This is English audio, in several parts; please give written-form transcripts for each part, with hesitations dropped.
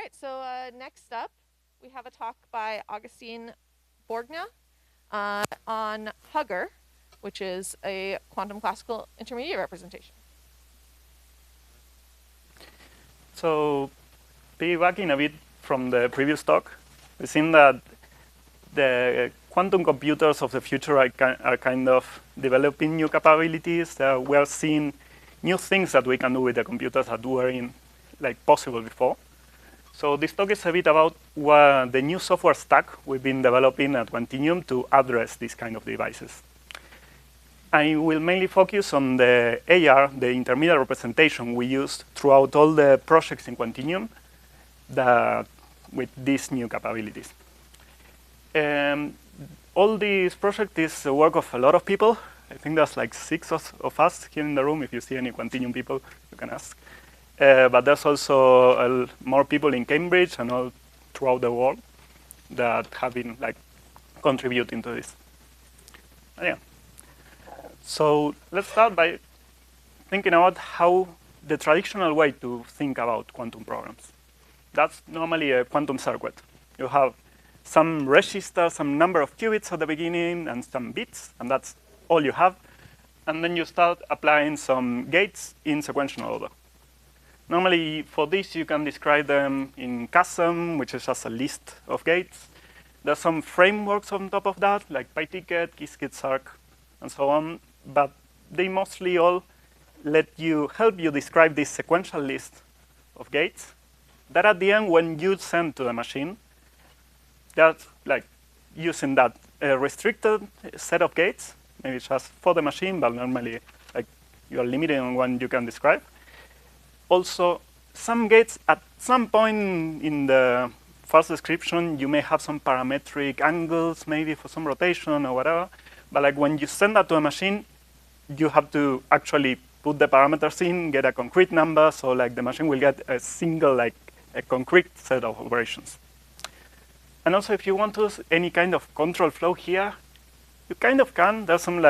right, so next up, we have a talk by Agustin Borgna on HUGR, which is a quantum classical intermediate representation. So, piggybacking a bit from the previous talk, we've seen that the quantum computers of the future are kind of developing new capabilities. We are seeing new things that we can do with the computers that weren't possible before. So this talk is a bit about the new software stack we've been developing at Quantinuum to address these kind of devices. I will mainly focus on the AR, the intermediate representation we used throughout all the projects in Quantinuum with these new capabilities. All this project is the work of a lot of people. I think there's like 6 of us here in the room. If you see any Quantinuum people, you can ask. But there's also more people in Cambridge and all throughout the world that have been contributing to this. Yeah. So let's start by thinking about how the traditional way to think about quantum programs. That's normally a quantum circuit. You have some register, some number of qubits at the beginning, and some bits, and that's all you have. And then you start applying some gates in sequential order. Normally, for this, you can describe them in QASM, which is just a list of gates. There's some frameworks on top of that, like PyTicket, Qiskit, and so on. But they mostly all help you describe this sequential list of gates that at the end, when you send to the machine, that's using that restricted set of gates, maybe just for the machine, but normally you are limited on what you can describe. Also, some gates, at some point in the first description, you may have some parametric angles, maybe for some rotation or whatever. But when you send that to a machine, you have to actually put the parameters in, get a concrete number, so the machine will get a single, a concrete set of operations. And also, if you want to use any kind of control flow here, you kind of can. There's some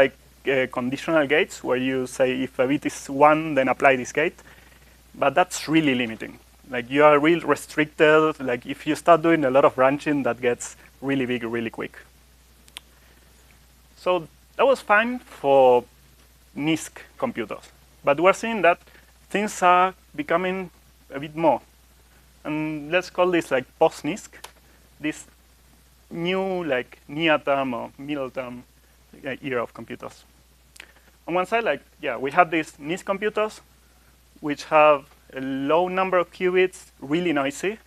conditional gates where you say if a bit is 1, then apply this gate. But that's really limiting. You are real restricted. If you start doing a lot of branching, that gets really big really quick. So that was fine for NISQ computers. But we're seeing that things are becoming a bit more. And let's call this post-NISQ, this new near-term or middle-term era of computers. On one side, we have these NISQ computers, which have a low number of qubits, really noisy.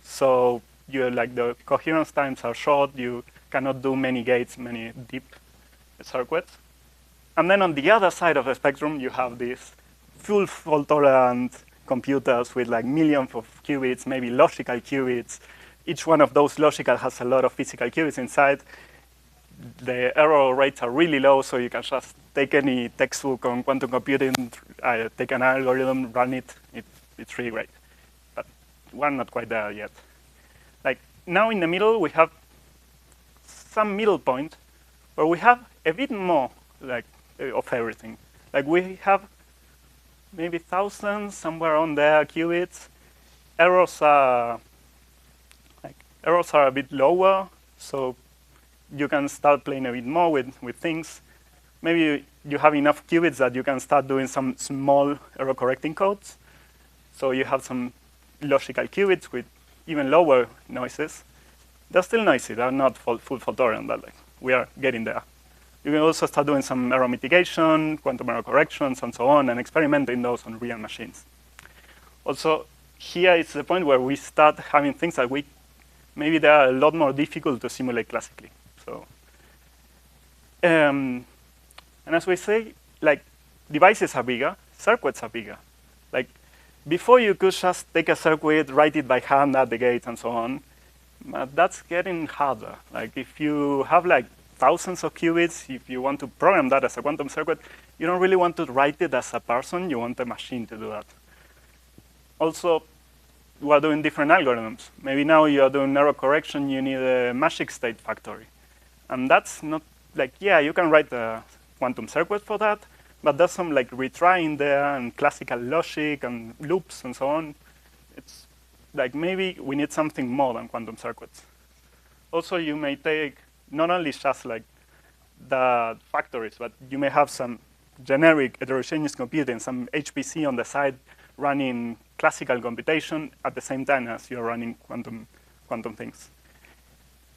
So the coherence times are short. You cannot do many gates, many deep circuits. And then on the other side of the spectrum, you have these full fault-tolerant computers with millions of qubits, maybe logical qubits. Each one of those logical has a lot of physical qubits inside. The error rates are really low, so you can just take any textbook on quantum computing, take an algorithm, run it. It's really great. But we're not quite there yet. Now in the middle, we have some middle point where we have a bit more of everything. We have maybe thousands, somewhere on there, qubits. Errors are a bit lower, so you can start playing a bit more with things. Maybe you have enough qubits that you can start doing some small error correcting codes. So you have some logical qubits with even lower noises. They're still noisy. They're not full fault-tolerant, but we are getting there. You can also start doing some error mitigation, quantum error corrections, and so on, and experimenting those on real machines. Also, here is the point where we start having things that maybe they are a lot more difficult to simulate classically. So, and as we say, devices are bigger, circuits are bigger. Before you could just take a circuit, write it by hand at the gate, and so on. But that's getting harder. If you have thousands of qubits, if you want to program that as a quantum circuit, you don't really want to write it as a person. You want a machine to do that. Also, we are doing different algorithms. Maybe now you are doing error correction. You need a magic state factory. And that's not you can write a quantum circuit for that. But there's some retrying there and classical logic and loops and so on. It's like maybe we need something more than quantum circuits. Also, you may take not only just like the factories, but you may have some generic heterogeneous computing, some HPC on the side running classical computation at the same time as you're running quantum things.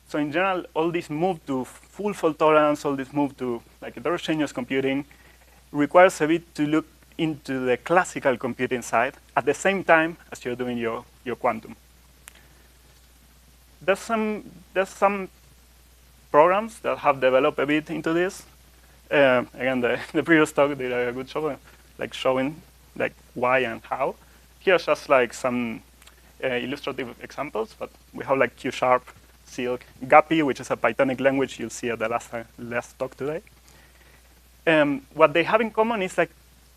So in general, all this move to full fault tolerance, all this move to like heterogeneous computing requires a bit to look into the classical computing side at the same time as you're doing your quantum. There's some programs that have developed a bit into this. Again, the previous talk did a good job like showing like why and how. Here's just like some illustrative examples, but we have like Q#, Silk, Guppy, which is a Pythonic language you'll see at the last talk today. What they have in common is like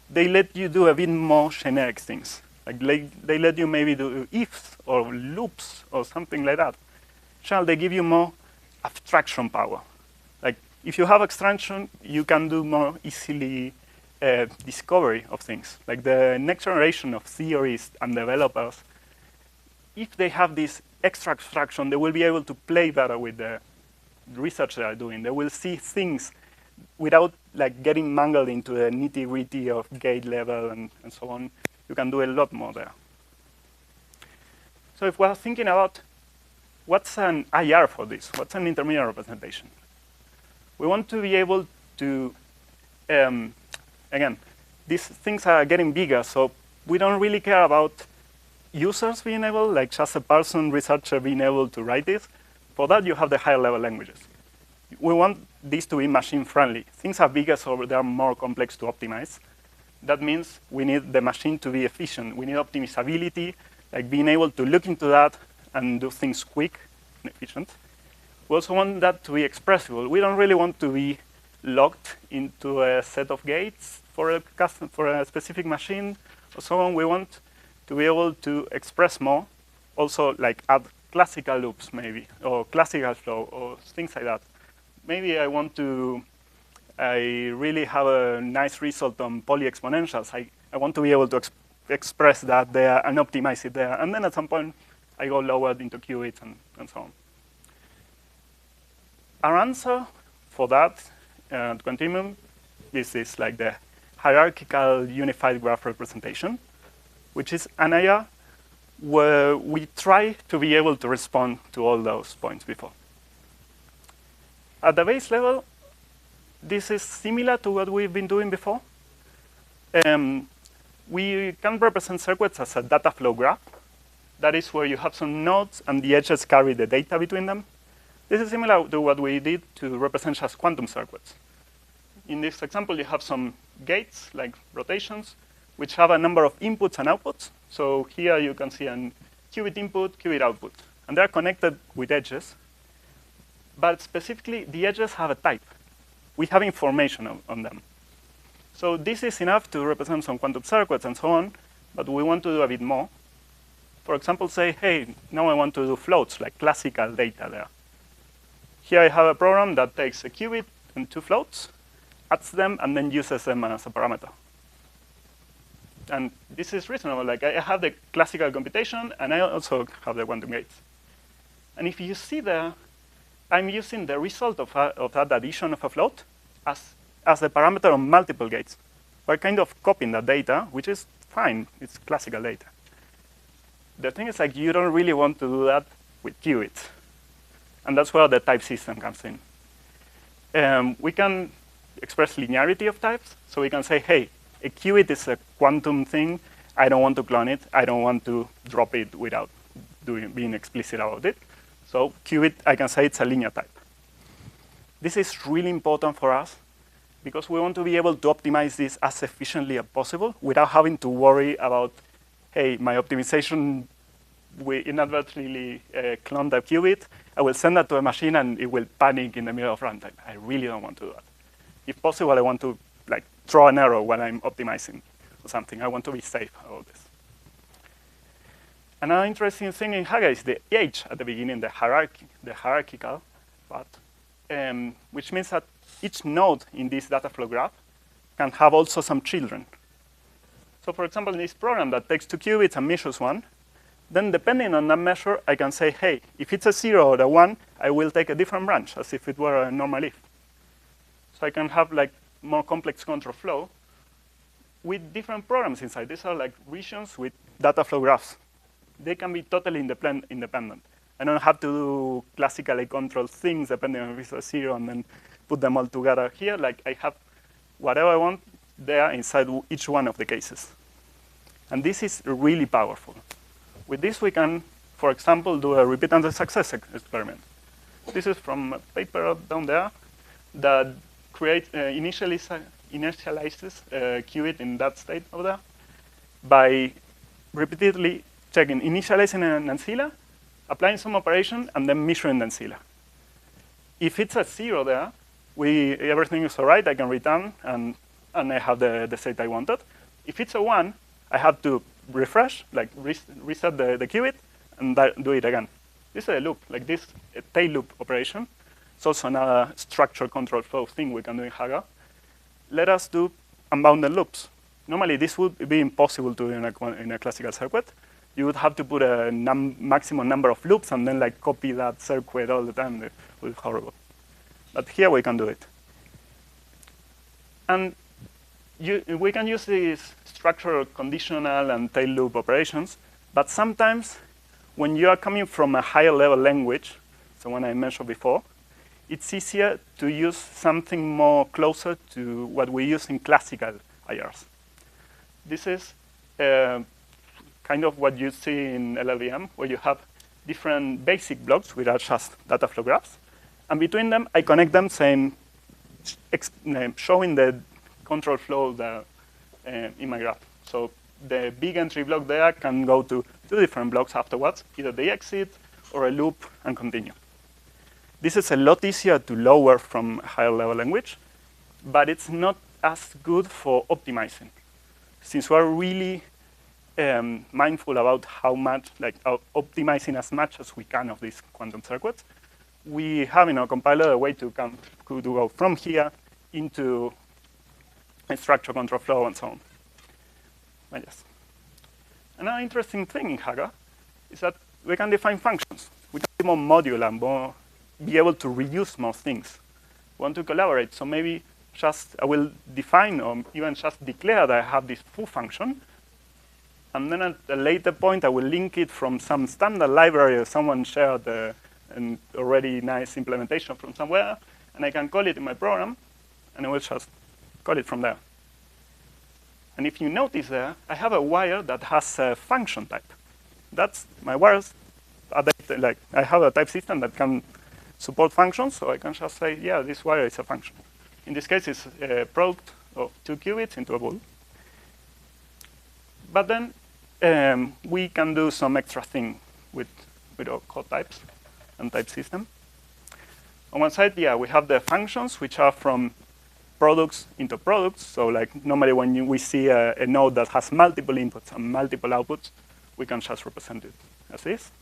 they let you do a bit more generic things. Like they let you maybe do ifs or loops or something like that. They give you more abstraction power. Like if you have abstraction, you can do more easily discovery of things. Like the next generation of theorists and developers, if they have this extra abstraction, they will be able to play better with the research they are doing. They will see things without like getting mangled into the nitty-gritty of gate level and so on. You can do a lot more there. So if we're thinking about what's an IR for this, what's an intermediate representation? We want to be able to, again, these things are getting bigger, so we don't really care about users being able, like just a person, researcher being able to write this. For that, you have the higher level languages. We want this to be machine friendly. Things are bigger, so they are more complex to optimize. That means we need the machine to be efficient. We need optimizability, like being able to look into that and do things quick and efficient. We also want that to be expressible. We don't really want to be locked into a set of gates for a specific machine or so on. We want to be able to express more, also like add classical loops maybe, or classical flow, or things like that. Maybe I really have a nice result on poly-exponentials. I want to be able to express that there and optimize it there. And then at some point, I go lower into qubits and so on. Our answer for that at Quantinuum is like the hierarchical unified graph representation, which is an IR where we try to be able to respond to all those points before. At the base level, this is similar to what we've been doing before. We can represent circuits as a data flow graph. That is where you have some nodes and the edges carry the data between them. This is similar to what we did to represent just quantum circuits. In this example, you have some gates, like rotations, which have a number of inputs and outputs. So here you can see a qubit input, qubit output. And they're connected with edges. But specifically, the edges have a type. We have information on them. So this is enough to represent some quantum circuits and so on, but we want to do a bit more. For example, say, hey, now I want to do floats, like classical data there. Here I have a program that takes a qubit and two floats, adds them, and then uses them as a parameter. And this is reasonable. Like I have the classical computation, and I also have the quantum gates. And if you see there, I'm using the result of that addition of a float as a parameter on multiple gates. We're kind of copying that data, which is fine. It's classical data. The thing is, like, you don't really want to do that with qubits. And that's where the type system comes in. We can express linearity of types. So we can say, hey, a qubit is a quantum thing. I don't want to clone it. I don't want to drop it without being explicit about it. So qubit, I can say it's a linear type. This is really important for us because we want to be able to optimize this as efficiently as possible without having to worry about, hey, my optimization will inadvertently clone the qubit. I will send that to a machine and it will panic in the middle of runtime. I really don't want to do that. If possible, I want to like throw an error when I'm optimizing or something. I want to be safe about this. Another interesting thing in HUGR is the H at the beginning, the hierarchical part, which means that each node in this data flow graph can have also some children. So for example, in this program that takes two qubits and measures one, Then depending on that measure, I can say, hey, if it's a 0 or a 1, I will take a different branch as if it were a normal if. So I can have like more complex control flow with different programs inside. These are like regions with data flow graphs. They can be totally independent. I don't have to do classically controlled things depending on if it's a 0 and then put them all together here. Like I have whatever I want there inside each one of the cases. And this is really powerful. With this, we can, for example, do a repeat and success experiment. This is from a paper down there that creates initializes qubit in that state over there by repeatedly checking, initializing an ancilla, applying some operation, and then measuring the ancilla. If it's a 0 there, everything is all right. I can return, and I have the state I wanted. If it's a 1, I have to refresh, like reset the qubit, and do it again. This is a loop, like this tail loop operation. It's also another structure control flow thing we can do in HUGR. Let us do unbounded loops. Normally, this would be impossible to do in a classical circuit. You would have to put a maximum number of loops and then like copy that circuit all the time. It would be horrible. But here we can do it. And we can use these structural conditional and tail loop operations, but sometimes when you are coming from a higher level language, so one I mentioned before, it's easier to use something more closer to what we use in classical IRs. This is kind of what you see in LLVM, where you have different basic blocks, which are just data flow graphs. And between them, I connect them saying, showing the control flow there, in my graph. So the big entry block there can go to 2 different blocks afterwards, either the exit or a loop and continue. This is a lot easier to lower from a higher level language, but it's not as good for optimizing. Since we're really mindful about how much, like optimizing as much as we can of these quantum circuits, we have in our compiler a way to go from here into a structure control flow and so on. But yes. Another interesting thing in HUGR is that we can define functions. We can be more modular and be able to reuse more things. We want to collaborate, so maybe just I will define or even just declare that I have this foo function, and then at a later point I will link it from some standard library or someone shared an already nice implementation from somewhere, and I can call it in my program, and I will just call it from there. And if you notice there, I have a wire that has a function type. That's my wires. Like I have a type system that can support functions, so I can just say, yeah, this wire is a function. In this case, it's a product of 2 qubits into a bool. But then we can do some extra thing with our code types and type system. On one side, yeah, we have the functions, which are from products into products. So like normally when we see a node that has multiple inputs and multiple outputs, we can just represent it as this.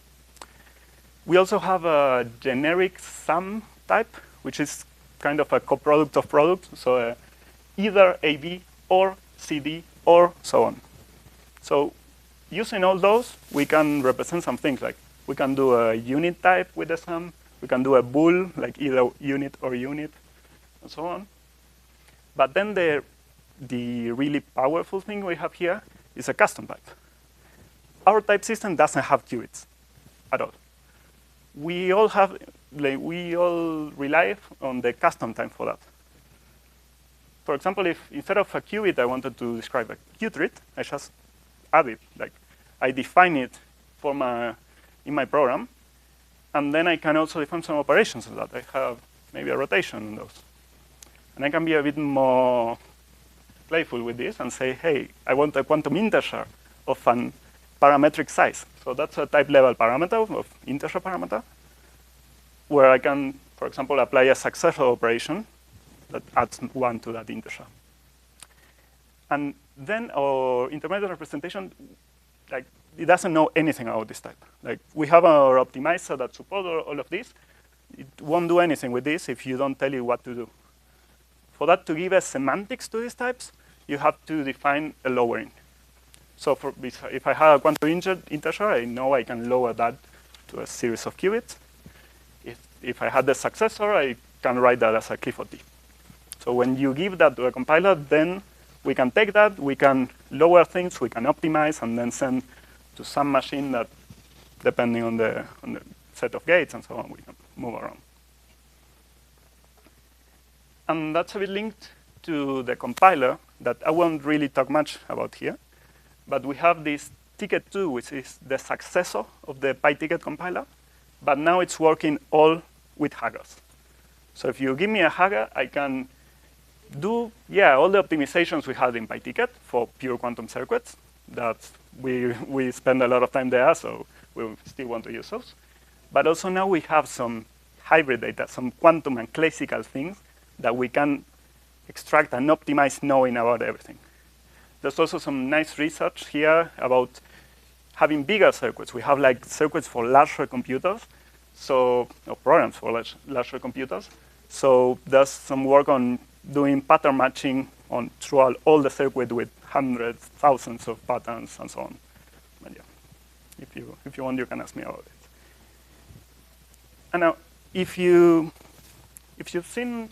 We also have a generic sum type, which is kind of a coproduct of products. So either AB or CD or so on. So using all those, we can represent some things like we can do a unit type with the sum. We can do a bool, like either unit or unit, and so on. But then the really powerful thing we have here is a custom type. Our type system doesn't have qubits at all. We all rely on the custom type for that. For example, if instead of a qubit I wanted to describe a qubit, I just add it. Like I define it in my program, and then I can also define some operations on that. I have maybe a rotation on those. And I can be a bit more playful with this and say, hey, I want a quantum integer of an parametric size. So that's a type level parameter of integer parameter, where I can, for example, apply a successor operation that adds 1 to that integer. And then our intermediate representation, like, it doesn't know anything about this type. Like, we have our optimizer that supports all of this. It won't do anything with this if you don't tell it what to do. For that to give us semantics to these types, you have to define a lowering. So if I have a quantum integer, I know I can lower that to a series of qubits. If I had the successor, I can write that as a Clifford T. So when you give that to a compiler, then we can take that, we can lower things, we can optimize, and then send to some machine that, depending on the set of gates and so on, we can move around. And that's a bit linked to the compiler that I won't really talk much about here. But we have this ticket 2, which is the successor of the PyTicket compiler. But now it's working all with HUGRs. So if you give me a HUGR, I can do, all the optimizations we had in PyTicket for pure quantum circuits. That we spend a lot of time there, so we still want to use those. But also now we have some hybrid data, some quantum and classical things that we can extract and optimize knowing about everything. There's also some nice research here about having bigger circuits. We have like circuits for larger computers, or programs for larger computers. So there's some work on doing pattern matching throughout all the circuit with hundreds, thousands of patterns and so on. But yeah, if you want, you can ask me about it. And now, if you've seen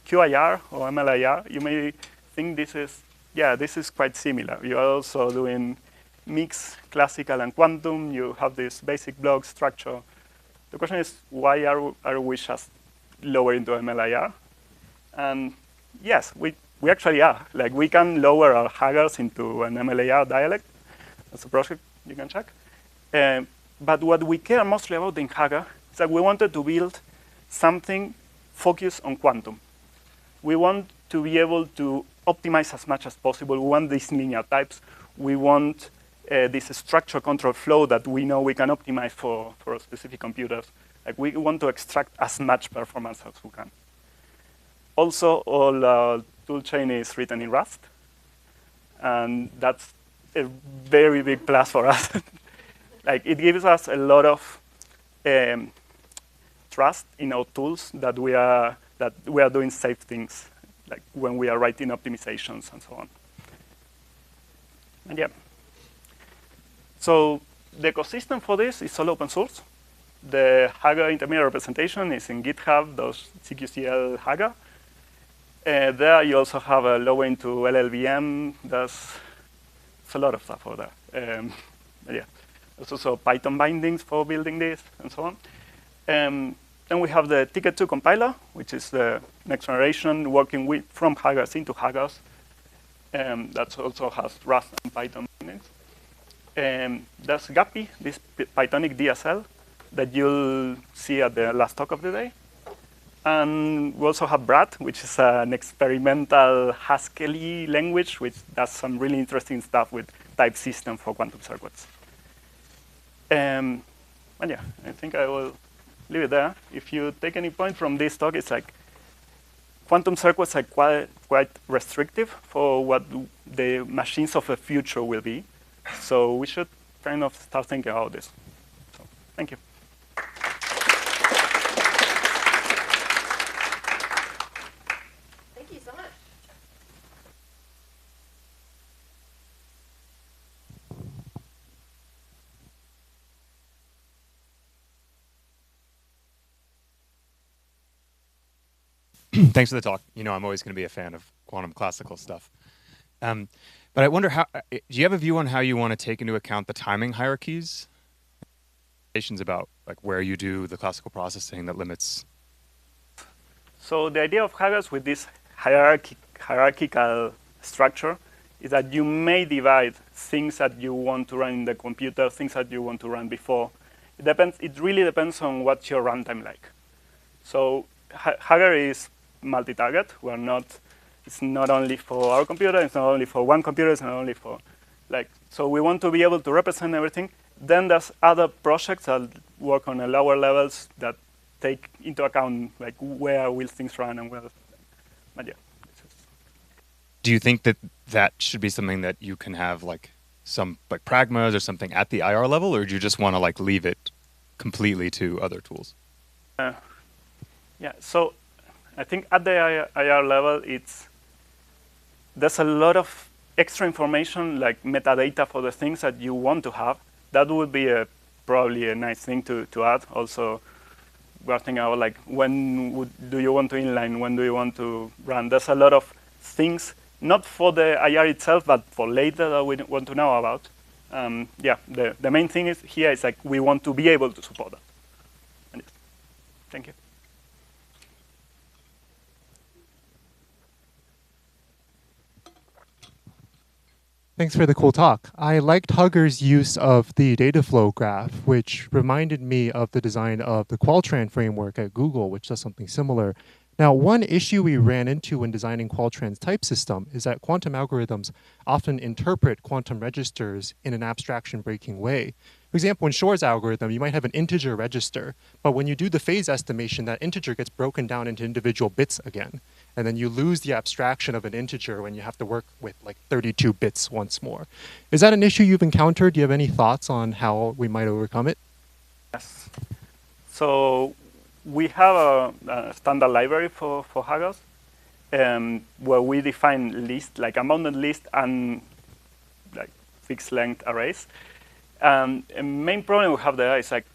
QIR or MLIR, you may think this is quite similar. You are also doing mixed, classical, and quantum. You have this basic block structure. The question is, why are we just lower into MLIR? And yes, we actually are. Like, we can lower our HUGRs into an MLIR dialect. That's a project you can check. But what we care mostly about in HUGR is that we wanted to build something focused on quantum. We want to be able to optimize as much as possible. We want these linear types. We want this structure control flow that we know we can optimize for specific computers. Like, we want to extract as much performance as we can. Also, all our toolchain is written in Rust. And that's a very big plus for us. Like, it gives us a lot of trust in our tools that we are doing safe things, like when we are writing optimizations and so on. And yeah. So the ecosystem for this is all open source. The HUGR intermediate representation is in GitHub, those CQCL HUGR. There you also have a lower into LLVM. There's a lot of stuff over there. Yeah. There's also Python bindings for building this and so on. Then we have the Ticket 2 compiler, which is the next generation working from HUGRs into HUGRs. That also has Rust and Python bindings. There's Guppy, this Pythonic DSL that you'll see at the last talk of the day. And we also have Brad, which is an experimental Haskell language, which does some really interesting stuff with type system for quantum circuits. And yeah, I think I will leave it there. If you take any point from this talk, it's like quantum circuits are quite restrictive for what the machines of the future will be. So we should kind of start thinking about this. So thank you. Thank you so much. Thanks for the talk. You know, I'm always going to be a fan of quantum classical stuff. But I wonder, do you have a view on how you want to take into account the timing hierarchies? About like where you do the classical processing that limits. So the idea of HUGRs with this hierarchical structure is that you may divide things that you want to run in the computer, things that you want to run before. It really depends on what's your runtime like. So HUGR is multi-target. It's not only for our computer, it's not only for one computer, it's not only for, so we want to be able to represent everything. Then there's other projects that work on the lower levels that take into account, like, where will things run and where, but yeah. Do you think that should be something that you can have, like, some, like, pragmas or something at the IR level, or do you just want to, like, leave it completely to other tools? Yeah, so I think at the IR level, there's a lot of extra information like metadata for the things that you want to have, that would be probably a nice thing to add. Also, we're thinking about like do you want to inline, when do you want to run? There's a lot of things, not for the IR itself, but for later that we want to know about. Yeah, the main thing here is like we want to be able to support that. And yes. Thank you. Thanks for the cool talk. I liked HUGR's use of the data flow graph, which reminded me of the design of the Qualtran framework at Google, which does something similar. Now, one issue we ran into when designing Qualtran's type system is that quantum algorithms often interpret quantum registers in an abstraction-breaking way. For example, in Shor's algorithm, you might have an integer register, but when you do the phase estimation, that integer gets broken down into individual bits again. And then you lose the abstraction of an integer when you have to work with like 32 bits once more. Is that an issue you've encountered? Do you have any thoughts on how we might overcome it? Yes. So we have a standard library for HUGRs where we define list, like unbounded list and like fixed length arrays. And the main problem we have there is like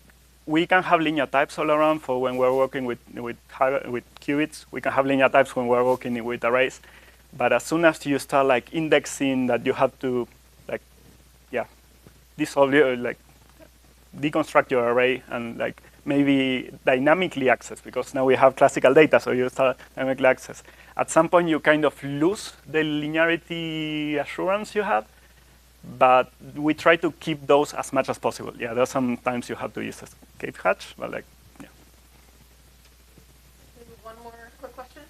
we can have linear types all around for when we're working with qubits. We can have linear types when we're working with arrays. But as soon as you start like indexing that you have to like, yeah, dissolve your, like deconstruct your array and like maybe dynamically access, because now we have classical data, so you start dynamically access. At some point you kind of lose the linearity assurance you had. But we try to keep those as much as possible. Yeah, there's sometimes you have to use escape hatch, but like, yeah. Maybe one more quick question.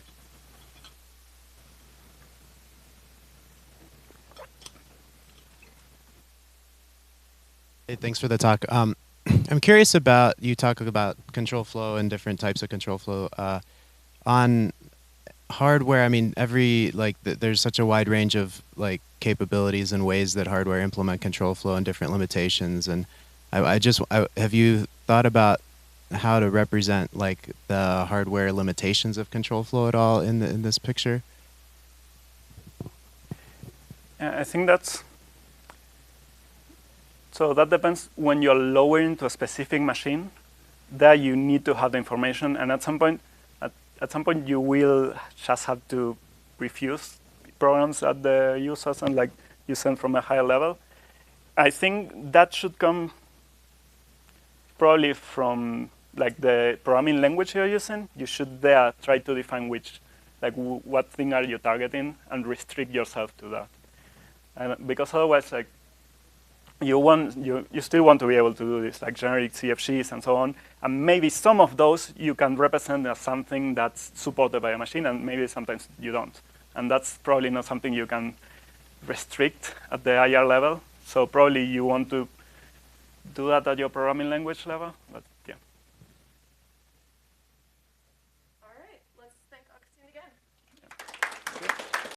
Hey, thanks for the talk. I'm curious about, you talk about control flow and different types of control flow. On hardware, I mean, there's such a wide range of like capabilities and ways that hardware implement control flow and different limitations. And have you thought about how to represent like the hardware limitations of control flow at all in this picture? I think so that depends. When you're lowering to a specific machine, there you need to have the information, and at some point you will just have to refuse programs at the users and like use them from a higher level. I think that should come probably from like the programming language you're using. You should there try to define which, like what thing are you targeting and restrict yourself to that. And because otherwise, like you still want to be able to do this, like generic CFGs and so on. And maybe some of those you can represent as something that's supported by a machine, and maybe sometimes you don't. And that's probably not something you can restrict at the IR level. So probably you want to do that at your programming language level. But